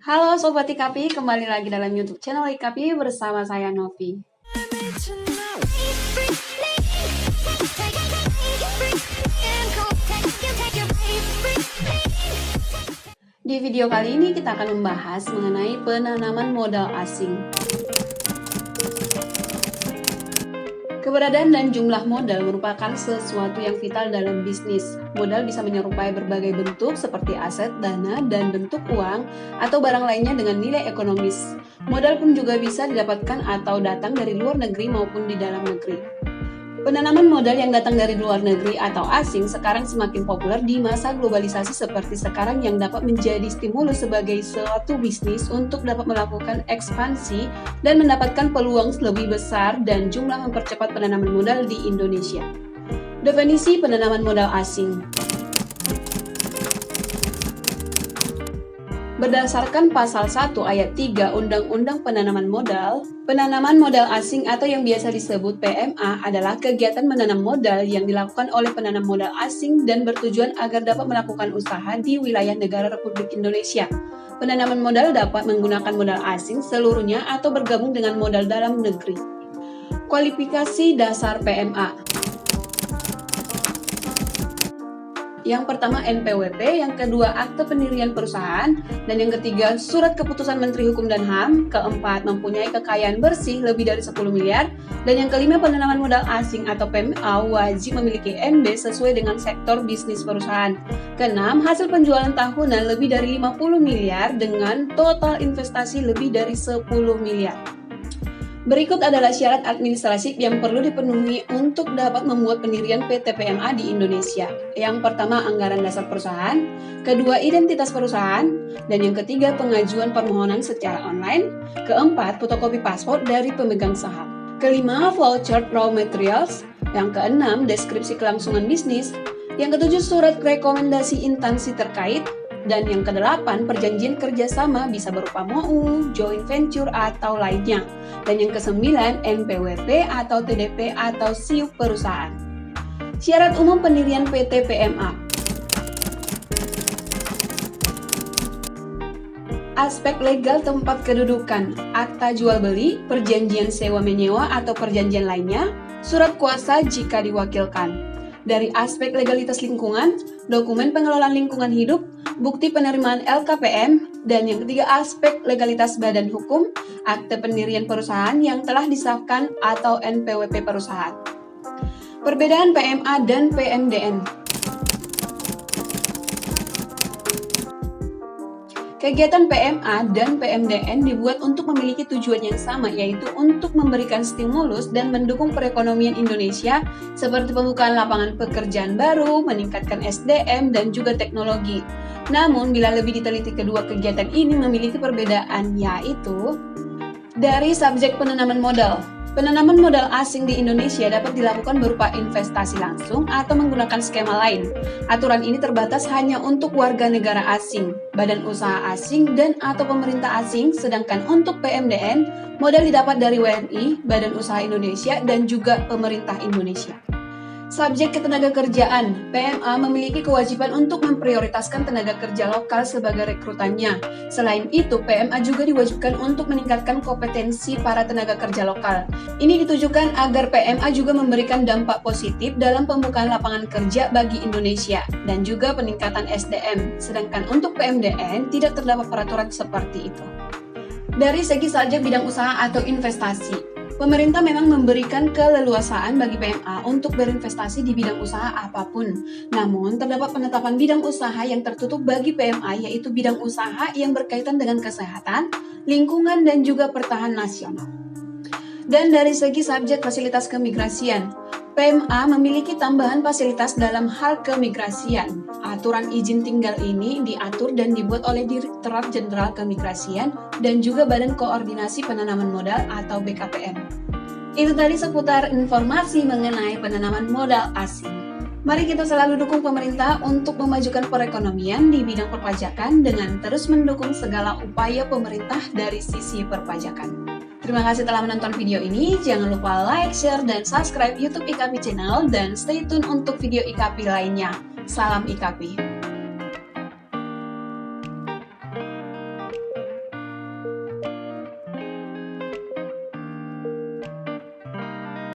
Halo Sobat IKP, kembali lagi dalam YouTube channel IKP bersama saya Novi. Di video kali ini kita akan membahas mengenai penanaman modal asing. Keberadaan dan jumlah modal merupakan sesuatu yang vital dalam bisnis. Modal bisa menyerupai berbagai bentuk seperti aset, dana, dan bentuk uang atau barang lainnya dengan nilai ekonomis. Modal pun juga bisa didapatkan atau datang dari luar negeri maupun di dalam negeri. Penanaman modal yang datang dari luar negeri atau asing sekarang semakin populer di masa globalisasi seperti sekarang yang dapat menjadi stimulus sebagai suatu bisnis untuk dapat melakukan ekspansi dan mendapatkan peluang lebih besar dan jumlah mempercepat penanaman modal di Indonesia. Definisi penanaman modal asing. Berdasarkan pasal 1 ayat 3 Undang-Undang Penanaman Modal asing atau yang biasa disebut PMA adalah kegiatan menanam modal yang dilakukan oleh penanam modal asing dan bertujuan agar dapat melakukan usaha di wilayah negara Republik Indonesia. Penanaman modal dapat menggunakan modal asing seluruhnya atau bergabung dengan modal dalam negeri. Kualifikasi dasar PMA. Yang pertama NPWP, yang kedua akte pendirian perusahaan, dan yang ketiga surat keputusan Menteri Hukum dan HAM, keempat mempunyai kekayaan bersih lebih dari 10 miliar, dan yang kelima penanaman modal asing atau PMA wajib memiliki NB sesuai dengan sektor bisnis perusahaan. Keenam, hasil penjualan tahunan lebih dari 50 miliar dengan total investasi lebih dari 10 miliar. Berikut adalah syarat administratif yang perlu dipenuhi untuk dapat membuat pendirian PT PMA di Indonesia. Yang pertama, anggaran dasar perusahaan. Kedua, identitas perusahaan. Dan yang ketiga, pengajuan permohonan secara online. Keempat, fotokopi paspor dari pemegang saham. Kelima, flowchart raw materials. Yang keenam, deskripsi kelangsungan bisnis. Yang ketujuh, surat rekomendasi instansi terkait. Dan yang kedelapan, perjanjian kerjasama bisa berupa MOU, joint venture, atau lainnya. Dan yang kesembilan, NPWP atau TDP atau SIUP perusahaan. Syarat umum pendirian PT PMA. Aspek legal tempat kedudukan, akta jual beli, perjanjian sewa menyewa atau perjanjian lainnya, surat kuasa jika diwakilkan. Dari aspek legalitas lingkungan, dokumen pengelolaan lingkungan hidup, bukti penerimaan LKPM, dan yang ketiga aspek legalitas badan hukum, akte pendirian perusahaan yang telah disahkan atau NPWP perusahaan. Perbedaan PMA dan PMDN. Kegiatan PMA dan PMDN dibuat untuk memiliki tujuan yang sama, yaitu untuk memberikan stimulus dan mendukung perekonomian Indonesia seperti pembukaan lapangan pekerjaan baru, meningkatkan SDM, dan juga teknologi. Namun, bila lebih diteliti kedua kegiatan ini memiliki perbedaan, yaitu dari subjek penanaman modal. Penanaman modal asing di Indonesia dapat dilakukan berupa investasi langsung atau menggunakan skema lain. Aturan ini terbatas hanya untuk warga negara asing, badan usaha asing, dan atau pemerintah asing, sedangkan untuk PMDN, modal didapat dari WNI, Badan Usaha Indonesia, dan juga pemerintah Indonesia. Subjek ketenaga kerjaan, PMA memiliki kewajiban untuk memprioritaskan tenaga kerja lokal sebagai rekrutannya. Selain itu, PMA juga diwajibkan untuk meningkatkan kompetensi para tenaga kerja lokal. Ini ditujukan agar PMA juga memberikan dampak positif dalam pembukaan lapangan kerja bagi Indonesia dan juga peningkatan SDM. Sedangkan untuk PMDN tidak terdapat peraturan seperti itu. Dari segi subjek bidang usaha atau investasi, pemerintah memang memberikan keleluasaan bagi PMA untuk berinvestasi di bidang usaha apapun. Namun, terdapat penetapan bidang usaha yang tertutup bagi PMA, yaitu bidang usaha yang berkaitan dengan kesehatan, lingkungan, dan juga pertahanan nasional. Dan dari segi subjek fasilitas keimigrasian, PMA memiliki tambahan fasilitas dalam hal keimigrasian. Aturan izin tinggal ini diatur dan dibuat oleh Direktorat Jenderal Keimigrasian dan juga Badan Koordinasi Penanaman Modal atau BKPM. Itu tadi seputar informasi mengenai penanaman modal asing. Mari kita selalu dukung pemerintah untuk memajukan perekonomian di bidang perpajakan dengan terus mendukung segala upaya pemerintah dari sisi perpajakan. Terima kasih telah menonton video ini. Jangan lupa like, share, dan subscribe YouTube IKP Channel dan stay tune untuk video IKP lainnya. Salam IKP.